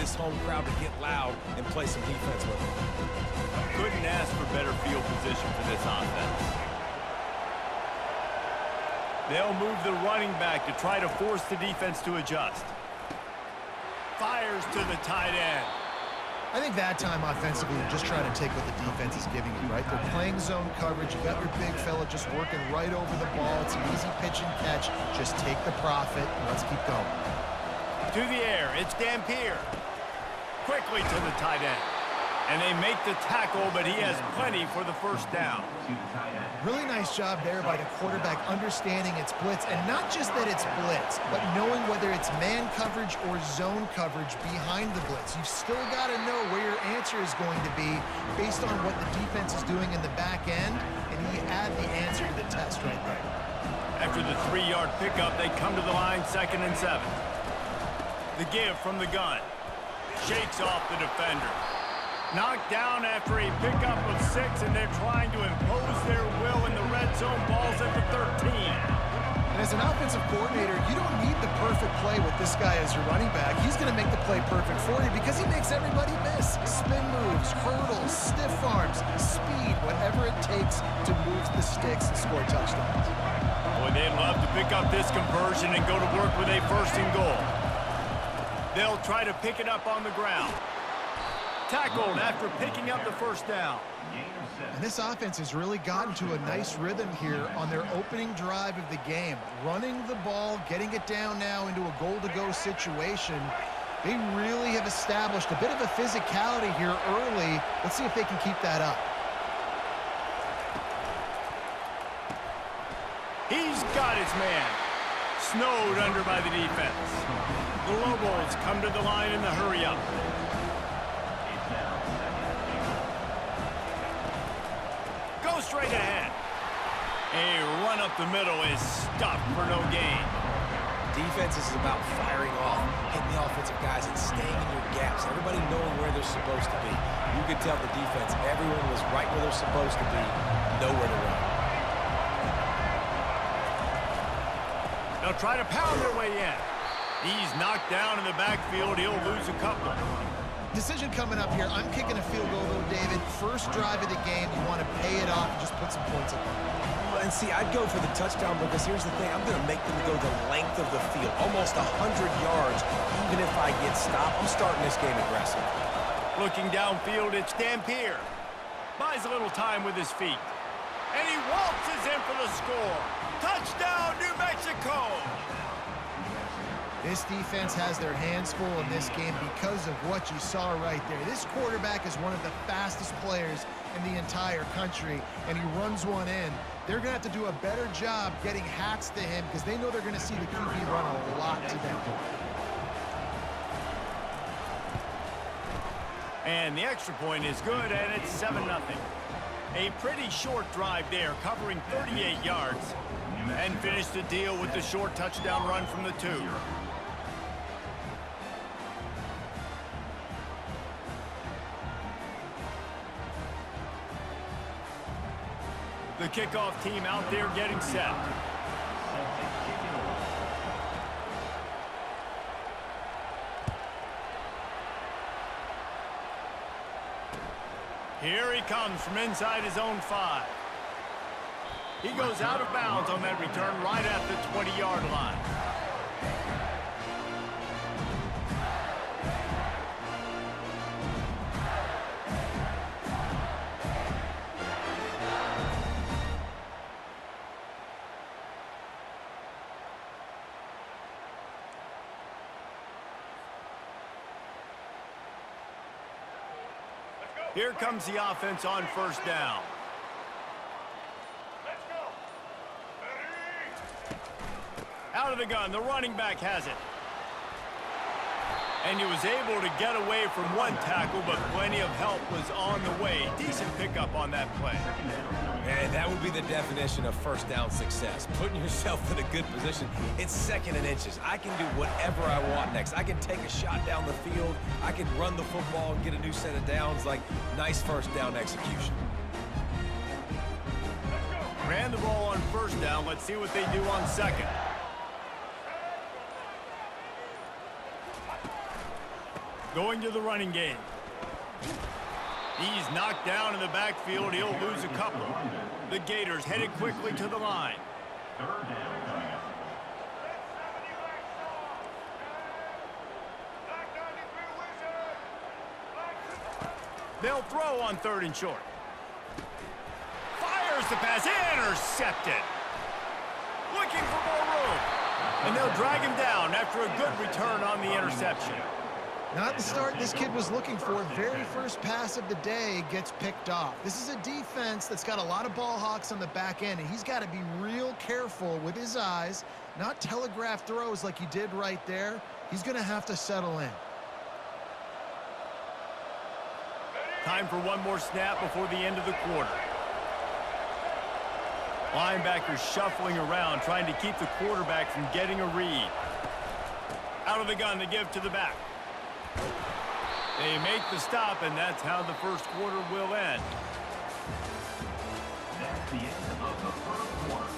this home crowd to get loud and play some defense with them. Couldn't ask for better field position for this offense. They'll move the running back to try to force the defense to adjust. Fires to the tight end. I think that time offensively, you're just trying to take what the defense is giving you, right? They're playing zone coverage. You got your big fella just working right over the ball. It's an easy pitch and catch. Just take the profit and let's keep going. To the air, it's Dampier. Quickly to the tight end. And they make the tackle, but he has plenty for the first down. Really nice job there by the quarterback understanding it's blitz, and not just that it's blitz, but knowing whether it's man coverage or zone coverage behind the blitz. You've still got to know where your answer is going to be based on what the defense is doing in the back end, and you add the answer to the test right there. After the 3-yard pickup, they come to the line 2nd and 7. The give from the gun. Shakes off the defender. Knocked down after a pickup of 6, and they're trying to impose their will in the red zone. Balls at the 13. And as an offensive coordinator, you don't need the perfect play with this guy as your running back. He's going to make the play perfect for you because he makes everybody miss. Spin moves, hurdles, stiff arms, speed, whatever it takes to move the sticks and score touchdowns. Boy, they'd love to pick up this conversion and go to work with a 1st and goal. They'll try to pick it up on the ground. Tackled after picking up the 1st down. And this offense has really gotten to a nice rhythm here on their opening drive of the game. Running the ball, getting it down now into a goal-to-go situation. They really have established a bit of a physicality here early. Let's see if they can keep that up. He's got his man. Snowed under by the defense. The Lobos come to the line in the hurry-up. Go straight ahead. A run up the middle is stopped for no gain. Defense is about firing off, hitting the offensive guys, and staying in your gaps. Everybody knowing where they're supposed to be. You could tell the defense, everyone was right where they're supposed to be, nowhere to run. They'll try to pound their way in. He's knocked down in the backfield. He'll lose a couple. Decision coming up here. I'm kicking a field goal, though, David. First drive of the game. You want to pay it off and just put some points up there. And see, I'd go for the touchdown because here's the thing. I'm going to make them go the length of the field, almost 100 yards. Even if I get stopped, I'm starting this game aggressive. Looking downfield, it's Dampier. Buys a little time with his feet. And he waltzes in for the score. Touchdown, New Mexico! This defense has their hands full in this game because of what you saw right there. This quarterback is one of the fastest players in the entire country, and he runs one in. They're going to have to do a better job getting hats to him because they know they're going to see the QB run a lot to them. And the extra point is good, and it's 7-0. A pretty short drive there, covering 38 yards, and finish the deal with the short touchdown run from the 2. The kickoff team out there getting set. Here he comes from inside his own 5. He goes out of bounds on that return right at the 20-yard line. Here comes the offense on 1st down. Let's go. Out of the gun, the running back has it. And he was able to get away from one tackle, but plenty of help was on the way. Decent pickup on that play. And that would be the definition of 1st down success. Putting yourself in a good position. It's 2nd and inches. I can do whatever I want next. I can take a shot down the field. I can run the football and get a new set of downs. Like, nice 1st down execution. Ran the ball on 1st down. Let's see what they do on 2nd. Going to the running game. He's knocked down in the backfield. He'll lose a couple. The Gators headed quickly to the line. They'll throw on 3rd and short. Fires the pass. Intercepted. Looking for more room. And they'll drag him down after a good return on the interception. Not the start this kid was looking for. Very first pass of the day gets picked off. This is a defense that's got a lot of ball hawks on the back end, and he's got to be real careful with his eyes, not telegraph throws like he did right there. He's going to have to settle in. Time for one more snap before the end of the quarter. Linebackers shuffling around, trying to keep the quarterback from getting a read. Out of the gun to give to the back. They make the stop, and that's how the first quarter will end. That's the end of the first quarter.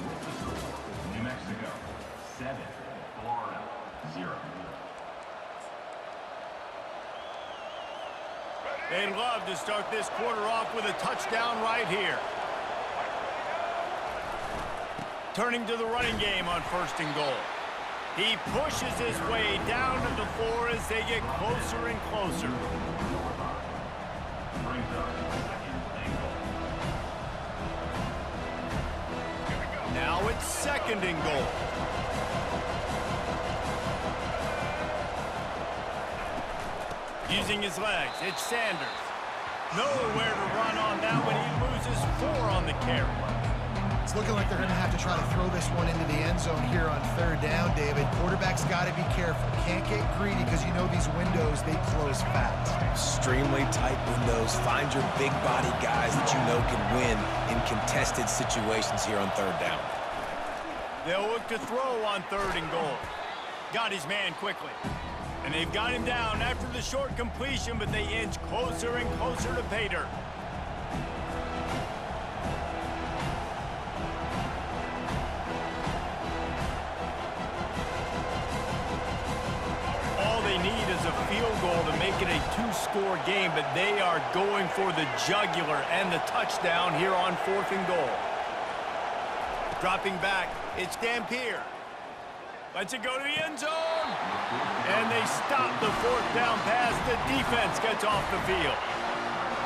With the score, New Mexico 7, Florida 0. They'd love to start this quarter off with a touchdown right here. Turning to the running game on 1st and goal. He pushes his way down to the floor as they get closer and closer. Now it's 2nd and goal. Using his legs, it's Sanders. Nowhere to run on that one. He loses 4 on the carry. It's looking like they're going to have to try to throw this one into the end zone here on 3rd down, David. Quarterback's got to be careful. Can't get greedy because you know these windows, they close fast. Extremely tight windows. Find your big body guys that you know can win in contested situations here on 3rd down. They'll look to throw on 3rd and goal. Got his man quickly. And they've got him down after the short completion, but they inch closer and closer to pay dirt. All they need is a field goal to make it a 2-score game, but they are going for the jugular and the touchdown here on 4th and goal. Dropping back, it's Dampier. Lets it go to the end zone. And they stop the 4th down pass. The defense gets off the field.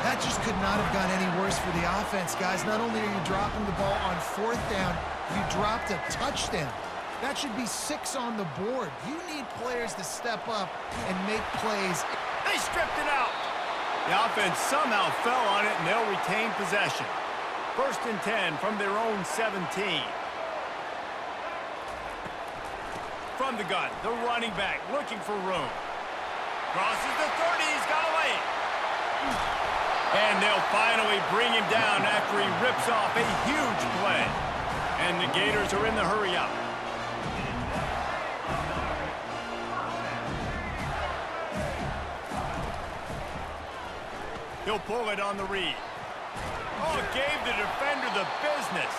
That just could not have gone any worse for the offense, guys. Not only are you dropping the ball on 4th down, you dropped a touchdown. That should be 6 on the board. You need players to step up and make plays. They stripped it out. The offense somehow fell on it, and they'll retain possession. 1st and 10 from their own 17. From the gun, the running back looking for room. Crosses the 30, he's got a lane. And they'll finally bring him down after he rips off a huge play. And the Gators are in the hurry up. He'll pull it on the read. Oh, gave the defender the business.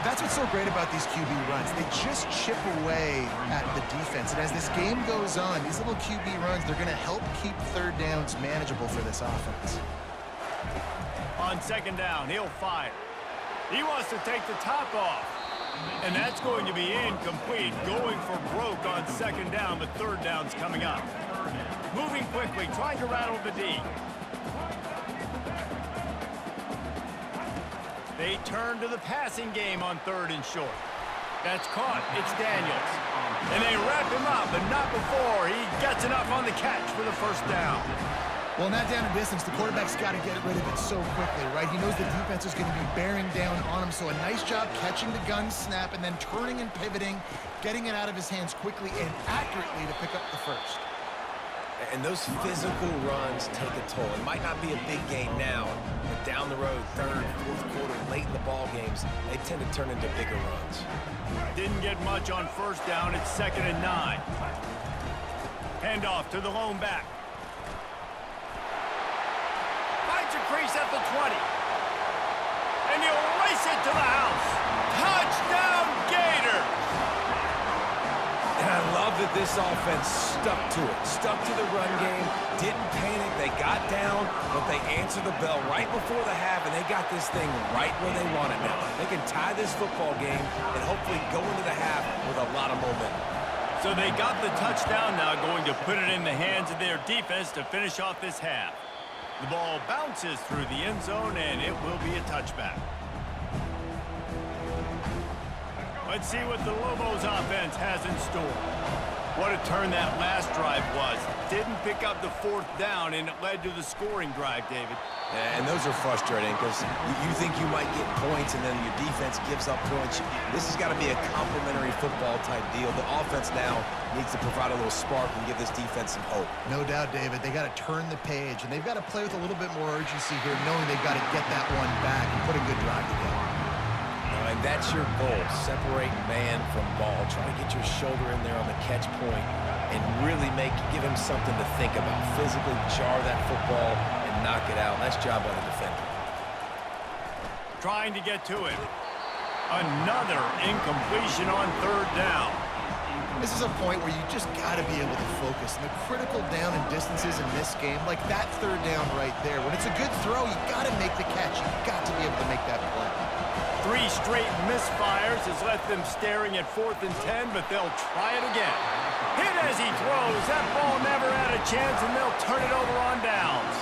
That's what's so great about these QB runs. They just chip away at the defense. And as this game goes on, these little QB runs, they're going to help keep 3rd downs manageable for this offense. On 2nd down, he'll fire. He wants to take the top off. And that's going to be incomplete. Going for broke on 2nd down, but 3rd down's coming up. Moving quickly, trying to rattle the D. They turn to the passing game on 3rd and short. That's caught. It's Daniels. And they wrap him up, but not before he gets enough on the catch for the 1st down. Well, in that down and distance, the quarterback's got to get rid of it so quickly, right? He knows the defense is going to be bearing down on him, so a nice job catching the gun snap and then turning and pivoting, getting it out of his hands quickly and accurately to pick up the 1st. And those physical runs take a toll. It might not be a big game now, but down the road, 3rd, 4th quarter, late in the ball games, they tend to turn into bigger runs. Didn't get much on 1st down. It's 2nd and 9. Handoff to the lone back. Finds a crease at the 20. And he'll race it to the house. Touchdown, Gators! And I love that this offense stuck to it, stuck to the run game, didn't panic. They got down, but they answered the bell right before the half, and they got this thing right where they want it now. They can tie this football game and hopefully go into the half with a lot of momentum. So they got the touchdown now, going to put it in the hands of their defense to finish off this half. The ball bounces through the end zone, and it will be a touchback. Let's see what the Lobos offense has in store. What a turn that last drive was. Didn't pick up the fourth down, and it led to the scoring drive, David. And those are frustrating because you think you might get points and then your defense gives up points. This has got to be a complementary football type deal. The offense now needs to provide a little spark and give this defense some hope. No doubt, David. They got to turn the page, and they've got to play with a little bit more urgency here, knowing they've got to get that one back and put a good drive together. And that's your goal, separate man from ball. Try to get your shoulder in there on the catch point and really give him something to think about. Physically jar that football and knock it out. Nice job by the defender. Trying to get to it. Another incompletion on third down. This is a point where you just got to be able to focus. And the critical down and distances in this game, like that third down right there, when it's a good throw, you got to make the catch. You got to be able to make that play. 3 straight misfires has left them staring at 4th and 10, but they'll try it again. Hit as he throws. That ball never had a chance, and they'll turn it over on downs.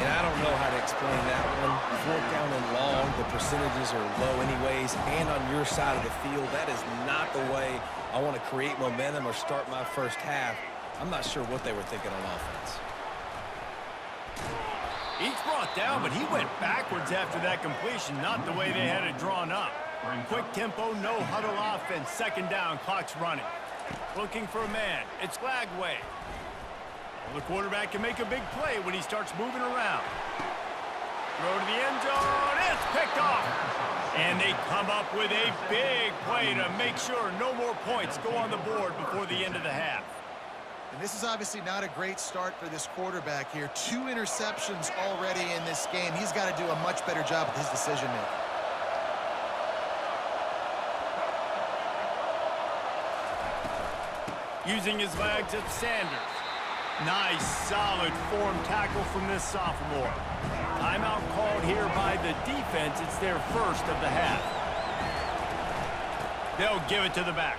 And I don't know how to explain that one. 4th down and long, the percentages are low anyways, and on your side of the field, that is not the way I want to create momentum or start my first half. I'm not sure what they were thinking on offense. He's brought down, but he went backwards after that completion, not the way they had it drawn up. Quick tempo, no huddle offense. 2nd down, clock's running. Looking for a man. It's Lagway. Well, the quarterback can make a big play when he starts moving around. Throw to the end zone. It's picked off. And they come up with a big play to make sure no more points go on the board before the end of the half. And this is obviously not a great start for this quarterback here. 2 interceptions already in this game. He's got to do a much better job with his decision-making. Using his legs, it's Sanders. Nice, solid form tackle from this sophomore. Timeout called here by the defense. It's their first of the half. They'll give it to the back.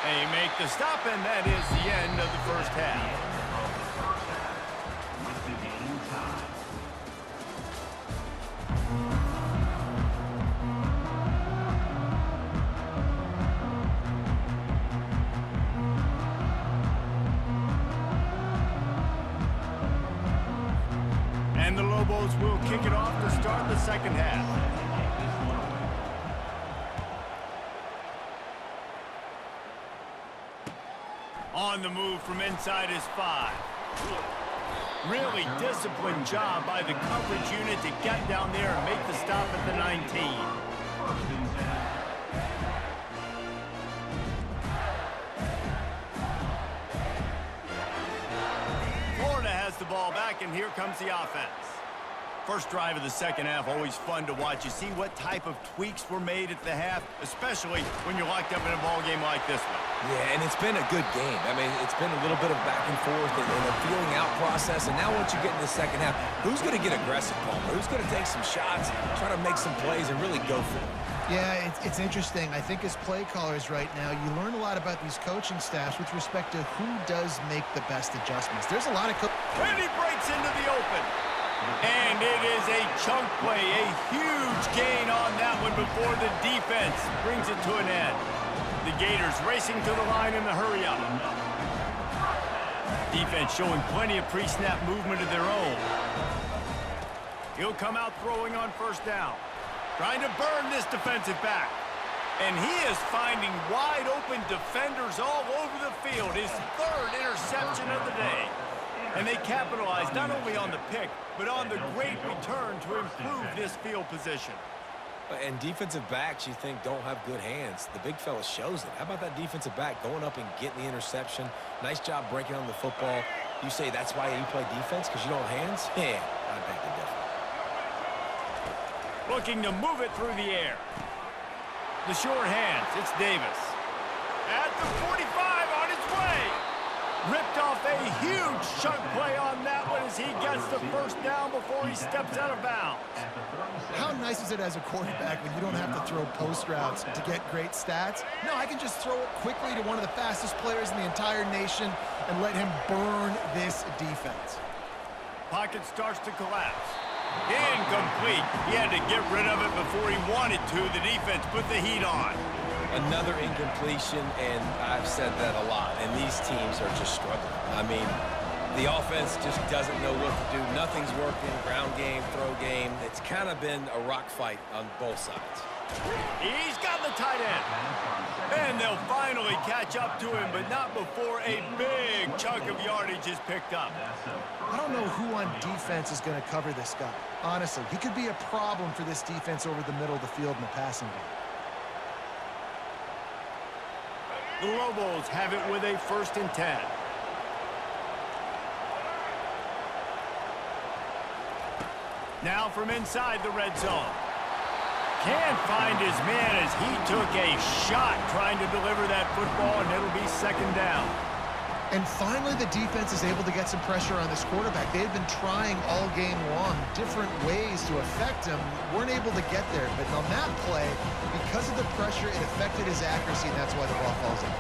They make the stop, and that is the end of the first half. And the Lobos will kick it off to start the second half. On the move from inside his 5. Really disciplined job by the coverage unit to get down there and make the stop at the 19. Florida has the ball back, and here comes the offense. First drive of the second half, always fun to watch. You see what type of tweaks were made at the half, especially when you're locked up in a ball game like this one. Yeah, and it's been a good game. I mean, it's been a little bit of back and forth and a feeling out process. And now once you get in the second half, who's going to get aggressive, Palmer? Who's going to take some shots, try to make some plays, and really go for it? Yeah, it's interesting. I think as play callers right now, you learn a lot about these coaching staffs with respect to who does make the best adjustments. There's a lot of... And he breaks into the open. And it is a chunk play, a huge gain on that one before the defense brings it to an end. The Gators racing to the line in the hurry-up. Defense showing plenty of pre-snap movement of their own. He'll come out throwing on first down. Trying to burn this defensive back. And he is finding wide-open defenders all over the field. His 3rd interception of the day. And they capitalize not only on the pick, but on the great return to improve this field position. And defensive backs, you think, don't have good hands. The big fella shows it. How about that defensive back going up and getting the interception? Nice job breaking on the football. You say that's why you play defense, because you don't have hands? Yeah, I beg the difference. Looking to move it through the air. The short hands, it's Davis. At the 45 on his way. Ripped off a huge chunk play on that one as he gets the first down before he steps out of bounds. How nice is it as a quarterback when you don't have to throw post routes to get great stats? No, I can just throw it quickly to one of the fastest players in the entire nation and let him burn this defense. Pocket starts to collapse. Incomplete. He had to get rid of it before he wanted to. The defense put the heat on. Another incompletion, and I've said that a lot, and these teams are just struggling. I mean, the offense just doesn't know what to do. Nothing's working, ground game, throw game. It's kind of been a rock fight on both sides. He's got the tight end. And they'll finally catch up to him, but not before a big chunk of yardage is picked up. I don't know who on defense is going to cover this guy. Honestly, he could be a problem for this defense over the middle of the field in the passing game. The Lobos have it with a 1st and 10. Now from inside the red zone. Can't find his man as he took a shot trying to deliver that football, and it'll be 2nd down. And finally, the defense is able to get some pressure on this quarterback. They had been trying all game long different ways to affect him. Weren't able to get there. But on that play, because of the pressure, it affected his accuracy, and that's why the ball falls in.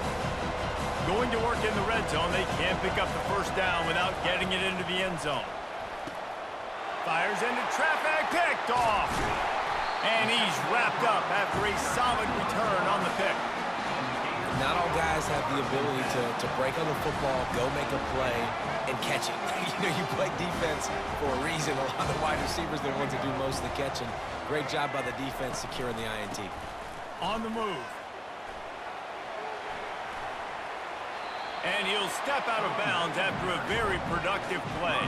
Going to work in the red zone, they can't pick up the 1st down without getting it into the end zone. Fires into traffic, picked off. And he's wrapped up after a solid return on the pick. Not all guys have the ability to break on the football, go make a play, and catch it. You play defense for a reason. A lot of the wide receivers are the ones that do most of the catching. Great job by the defense securing the INT. On the move. And he'll step out of bounds after a very productive play.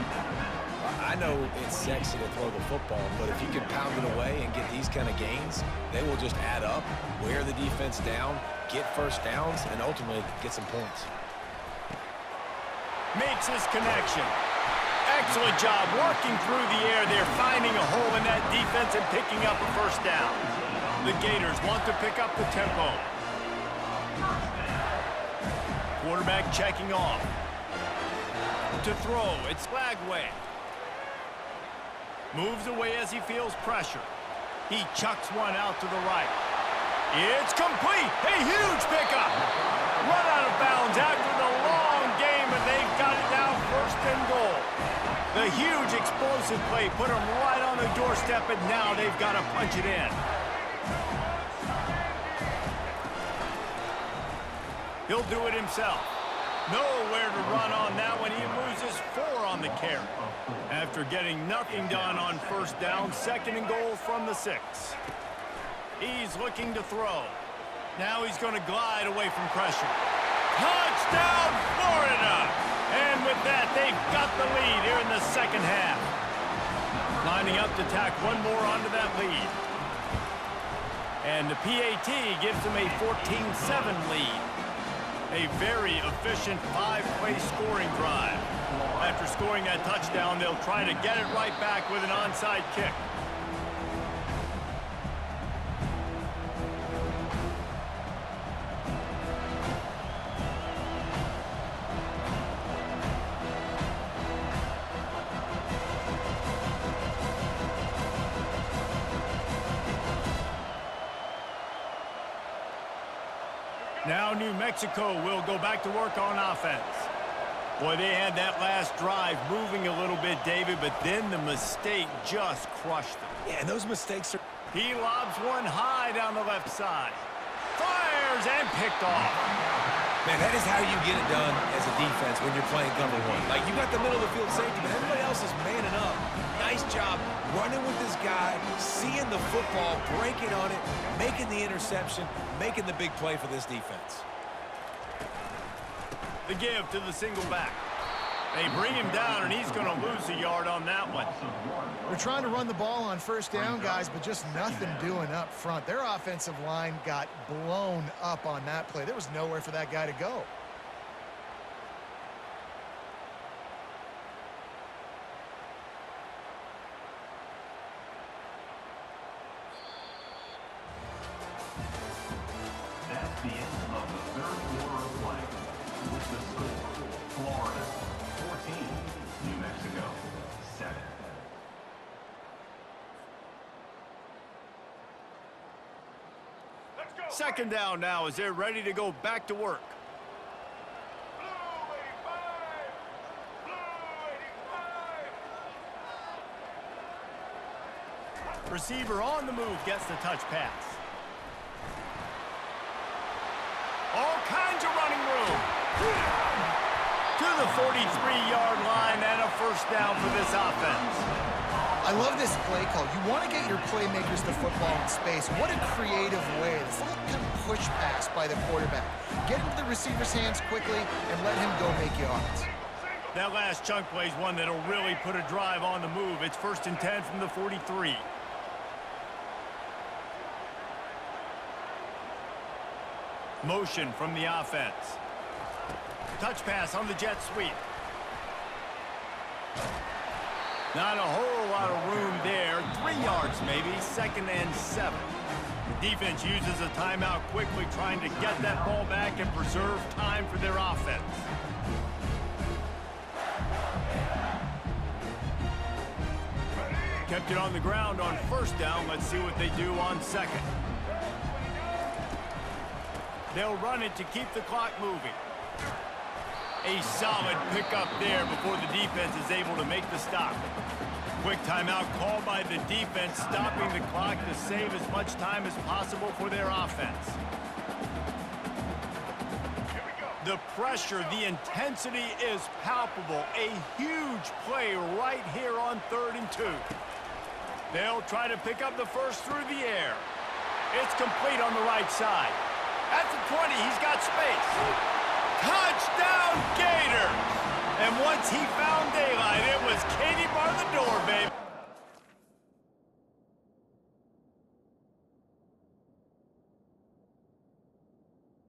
I know it's sexy to throw the football, but if you can pound it away and get these kind of gains, they will just add up, wear the defense down, get 1st downs, and ultimately get some points. Makes his connection. Excellent job working through the air there, finding a hole in that defense and picking up a 1st down. The Gators want to pick up the tempo. Quarterback checking off. To throw, it's Flagway. Moves away as he feels pressure. He chucks one out to the right. It's complete. A huge pickup. Run out of bounds after the long game, and they've got it now 1st and goal. The huge explosive play put them right on the doorstep, and now they've got to punch it in. He'll do it himself. Nowhere to run on that one. He loses 4 on the carry. After getting nothing done on 1st down, 2nd and goal from the 6. He's looking to throw. Now he's going to glide away from pressure. Touchdown, Florida! And with that, they've got the lead here in the 2nd half. Lining up to tack one more onto that lead. And the PAT gives them a 14-7 lead. A very efficient 5-play scoring drive. After scoring that touchdown, they'll try to get it right back with an onside kick. Now New Mexico will go back to work on offense. Boy, they had that last drive moving a little bit, David, but then the mistake just crushed them. Yeah, and those mistakes are... He lobs one high down the left side. Fires and picked off. Man, that is how you get it done as a defense when you're playing cover one. Like, you got the middle of the field safety, but everybody else is manning up. Nice job running with this guy, seeing the football, breaking on it, making the interception, making the big play for this defense. The give to the single back. They bring him down, and he's going to lose a yard on that one. They're trying to run the ball on 1st down, guys, but just nothing doing up front. Their offensive line got blown up on that play. There was nowhere for that guy to go. That's the end of the 3rd Second down now as they're ready to go back to work. Receiver on the move gets the touch pass. All kinds of running room. To the 43-yard line and a first down for this offense. I love this play call. You want to get your playmakers the football in space. What a creative way. This little kind of push pass by the quarterback. Get into the receiver's hands quickly and let him go make yards. That last chunk play is one that'll really put a drive on the move. It's 1st and 10 from the 43. Motion from the offense. Touch pass on the jet sweep. Not a whole lot of room there. 3 yards maybe. 2nd and 7. The defense uses a timeout quickly, trying to get that ball back and preserve time for their offense. Kept it on the ground on 1st down. Let's see what they do on 2nd. They'll run it to keep the clock moving. A solid pickup there before the defense is able to make the stop. Quick timeout called by the defense, stopping the clock to save as much time as possible for their offense. The pressure, the intensity is palpable. A huge play right here on 3rd and 2. They'll try to pick up the first through the air. It's complete on the right side. At the 20, he's got space. Touchdown, Gators! And once he found daylight,